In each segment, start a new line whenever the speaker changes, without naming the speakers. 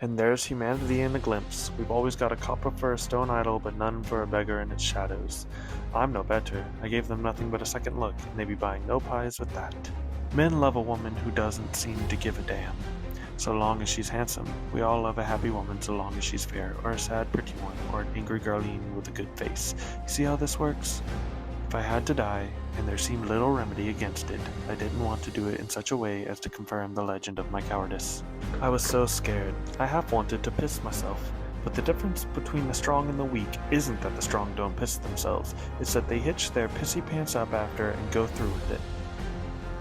And there's humanity in a glimpse. We've always got a copper for a stone idol, but none for a beggar in its shadows. I'm no better. I gave them nothing but a second look, and they be buying no pies with that. Men love a woman who doesn't seem to give a damn. So long as she's handsome. We all love a happy woman so long as she's fair, or a sad pretty one, or an angry girline with a good face. You see how this works? If I had to die, and there seemed little remedy against it, I didn't want to do it in such a way as to confirm the legend of my cowardice. I was so scared, I half wanted to piss myself. But the difference between the strong and the weak isn't that the strong don't piss themselves, it's that they hitch their pissy pants up after and go through with it.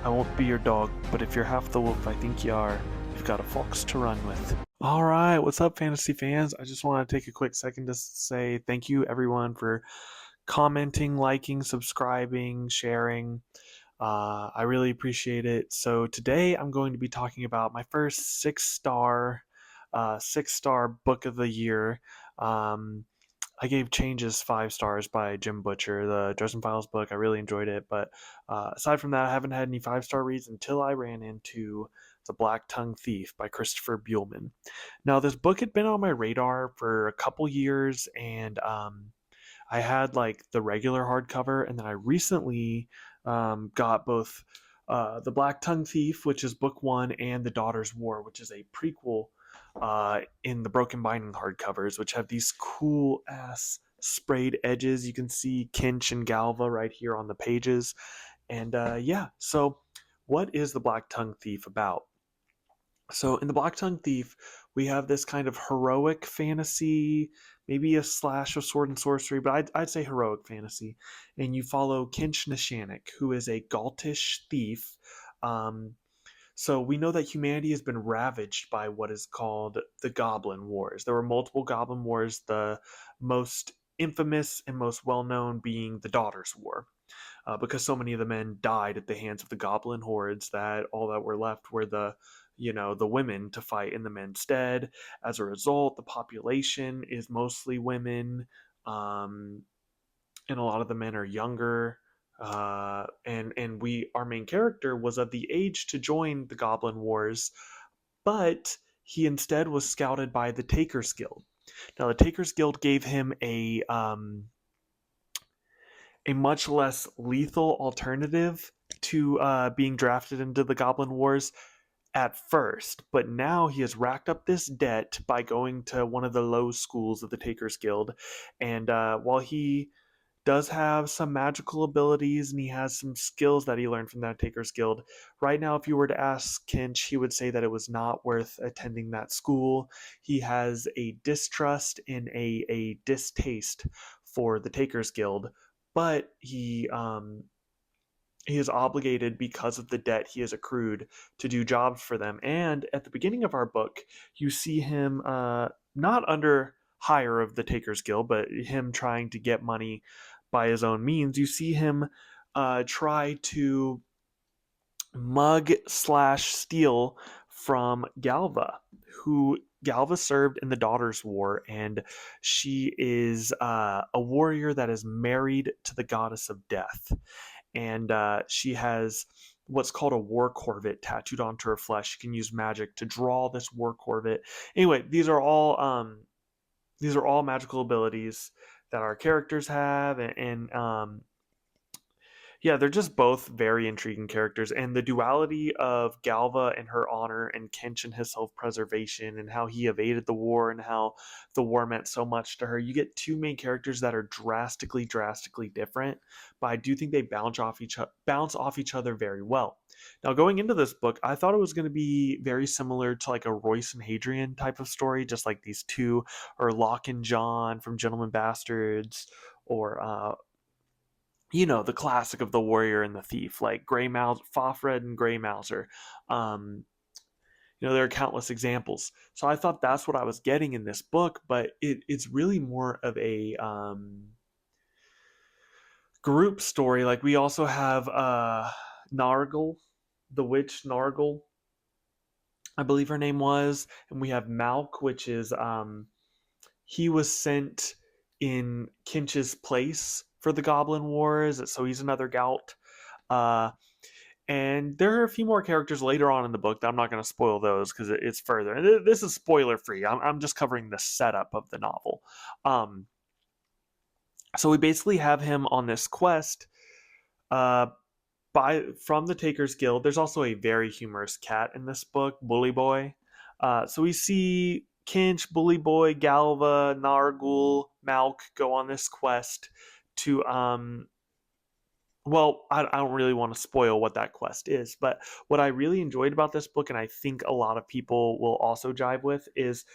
I won't be your dog, but if you're half the wolf I think you are, you've got a fox to run with. Alright, what's up, fantasy fans? I just want to take a quick second to say thank you, everyone, for commenting, liking, subscribing, sharing. I really appreciate it. So today I'm going to be talking about my first six-star book of the year. I gave Changes 5 stars by Jim Butcher, the Dresden Files book. I really enjoyed it, but aside from that, I haven't had any 5-star reads until I ran into The Blacktongue Thief by Christopher Buehlman. Now, this book had been on my radar for a couple years, and I had like the regular hardcover, and then I recently got both The Black Tongue Thief, which is book one, and The Daughter's War, which is a prequel in the Broken Binding hardcovers, which have these cool ass sprayed edges. You can see Kinch and Galva right here on the pages. And yeah, so what is The Black Tongue Thief about? So in The Black Tongue Thief, we have this kind of heroic fantasy, maybe a slash of sword and sorcery, but I'd say heroic fantasy. And you follow Kinch Nishanik, who is a Galtish thief. Um, so we know that humanity has been ravaged by what is called the Goblin Wars. There were multiple Goblin Wars, the most infamous and most well-known being the Daughter's War. Because so many of the men died at the hands of the goblin hordes that all that were left were the women to fight in the men's stead. As a result, the population is mostly women, and a lot of the men are younger. And our main character was of the age to join the Goblin Wars, but he instead was scouted by the Takers Guild. Now, the Takers Guild gave him a much less lethal alternative to being drafted into the Goblin Wars at first, but now he has racked up this debt by going to one of the low schools of the Takers Guild. And while he does have some magical abilities and he has some skills that he learned from that Takers Guild, right now, if you were to ask Kinch, he would say that it was not worth attending that school. He has a distrust and a distaste for the Takers Guild, but he is obligated because of the debt he has accrued to do jobs for them. And at the beginning of our book, you see him not under hire of the Takers Guild, but him trying to get money by his own means. You see him try to mug slash steal from Galva, who Galva served in the Daughter's War, and she is a warrior that is married to the goddess of death. And she has what's called a war corvet tattooed onto her flesh. She can use magic to draw this war corvet. Anyway, these are all magical abilities that our characters have, and yeah, they're just both very intriguing characters. And the duality of Galva and her honor, and Kinch and his self-preservation, and how he evaded the war, and how the war meant so much to her. You get two main characters that are drastically different, but I do think they bounce off each other very well. Now, going into this book, I thought it was going to be very similar to like a Royce and Hadrian type of story, just like these two, or Locke and John from Gentlemen Bastards, or the classic of the warrior and the thief, like Grey Mouse, Fafred and Grey Mouser. Um, there are countless examples. So I thought that's what I was getting in this book, but it's really more of a group story. Like, we also have Nargle, the witch Nargle, I believe her name was, and we have Malk, which is he was sent in Kinch's place for the Goblin Wars, so he's another Gout. Uh, And there are a few more characters later on in the book that I'm not going to spoil those because it's further. And this is spoiler free. I'm just covering the setup of the novel. Um, so we basically have him on this quest uh, from the Takers Guild. There's also a very humorous cat in this book, Bully Boy. So we see Kinch, Bully Boy, Galva, Nargul, Malk go on this quest to well, I don't really want to spoil what that quest is, but what I really enjoyed about this book, and I think a lot of people will also jive with, is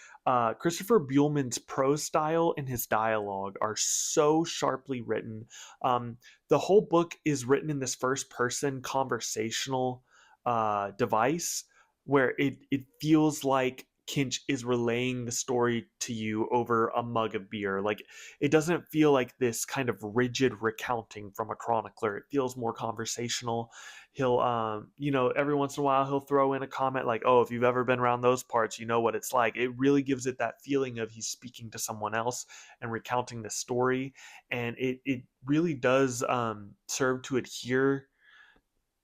Christopher Buehlman's prose style and his dialogue are so sharply written. The whole book is written in this first person conversational device where it feels like Kinch is relaying the story to you over a mug of beer. Like, it doesn't feel like this kind of rigid recounting from a chronicler. It feels more conversational. He'll every once in a while he'll throw in a comment like, oh, if you've ever been around those parts, you know what it's like. It really gives it that feeling of he's speaking to someone else and recounting the story. And it really does serve to adhere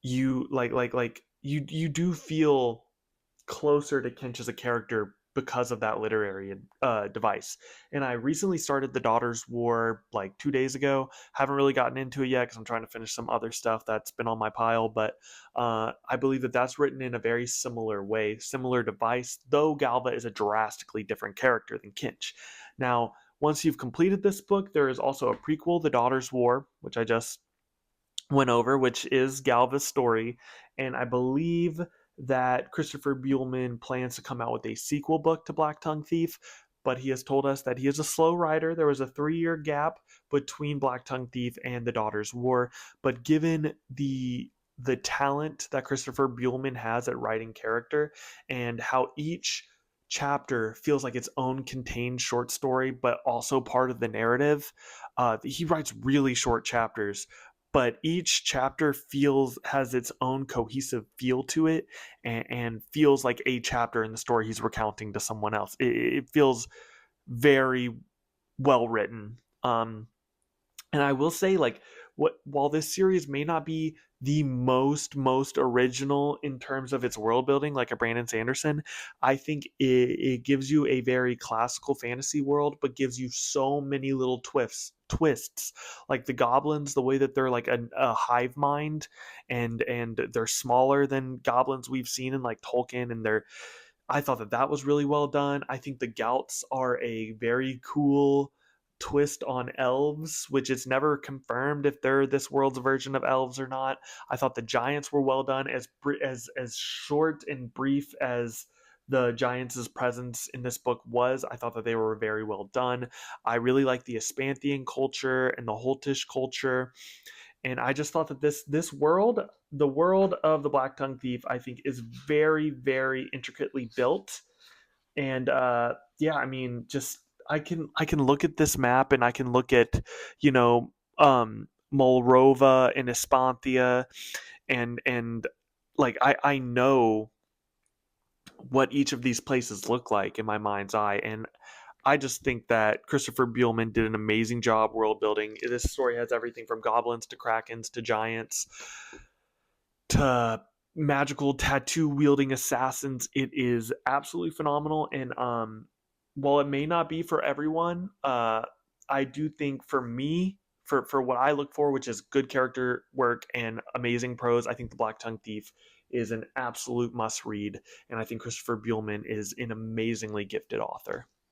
you like you do feel closer to Kinch as a character because of that literary device. And I recently started The Daughter's War like 2 days ago. Haven't really gotten into it yet because I'm trying to finish some other stuff that's been on my pile. But I believe that that's written in a very similar way, similar device, though Galva is a drastically different character than Kinch. Now, once you've completed this book, there is also a prequel, The Daughter's War, which I just went over, which is Galva's story. And I believe that Christopher Buehlman plans to come out with a sequel book to Blacktongue Thief, but he has told us that he is a slow writer. There was a 3-year gap between Blacktongue Thief and The Daughter's War, but given the talent that Christopher Buehlman has at writing character and how each chapter feels like its own contained short story, but also part of the narrative. He writes really short chapters, but each chapter has its own cohesive feel to it, and feels like a chapter in the story he's recounting to someone else. It feels very well written. And I will say, like, while this series may not be the most original in terms of its world building, like a Brandon Sanderson, I think it gives you a very classical fantasy world, but gives you so many little twists, like the goblins, the way that they're like a hive mind, and they're smaller than goblins we've seen in like Tolkien, and they're I thought that that was really well done. I think the Gauts are a very cool twist on elves, which is never confirmed if they're this world's version of elves or not. I thought the giants were well done, as short and brief as the giants' presence in this book was. I thought that they were very well done. I really like the Espanthian culture and the Holtish culture, and I just thought that this world, the world of the Blacktongue Thief, I think is very intricately built. And yeah, I mean, just I can look at this map and I can look at you know Moldova and Espantia, and like I know what each of these places look like in my mind's eye. And I just think that Christopher Buehlman did an amazing job world building. This story has everything from goblins to krakens to giants to magical tattoo wielding assassins. It is absolutely phenomenal. And while it may not be for everyone, I do think for me, for what I look for, which is good character work and amazing prose, I think The Black Tongue Thief is an absolute must read. And I think Christopher Buehlman is an amazingly gifted author.